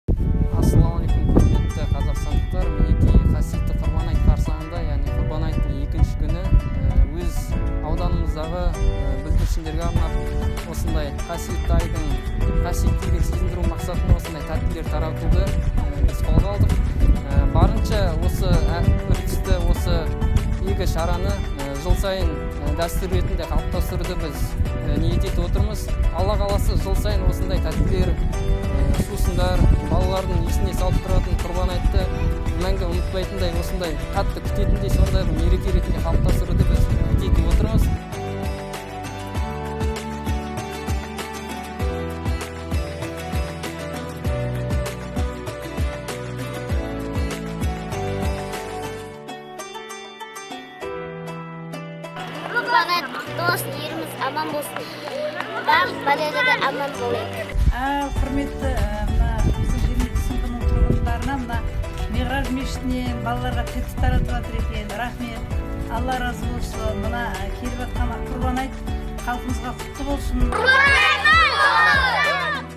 Ассалаумағалейкум, құрметті қазақстандықтар. Мінекей қасиетті құрбан айт қарсаңында, яғни құрбан айттың екінші күні өз ауданымыздағы бүлдіршіндерге арнап осындай қасиетті айдың қасиеттілігін сезіндіру мақсатында осындай тәттілер таратуды біз қолға алдық. Барынша осы үрдісті, осы игі шараны жыл сайын дәстүр ретінде қалыптастыруды біз ниет етіп отырмыз. Алла қаласа жыл сайын осындай тәттілер, сусындар, балалардың есіне салып тұратын құрбан айтты мәңгі ұмытпайтындай, осындай қатты күтетіндей, сондай бір мереке ретінде қалыптастыруды біз ниет етіп отырмыз. Құрбан айт құтты болсын, еліміз аман болсын, барлық бәлеге аман болайық. Құрметті біздің жергілікті сыныбының тұрғындарына мына Миғраж мешітінен балаларға тәтті таратып жатыр екен. Рахмет, Алла разы болсын. Мына келіп жатқан құрбан айт халқымызға құтты болсын.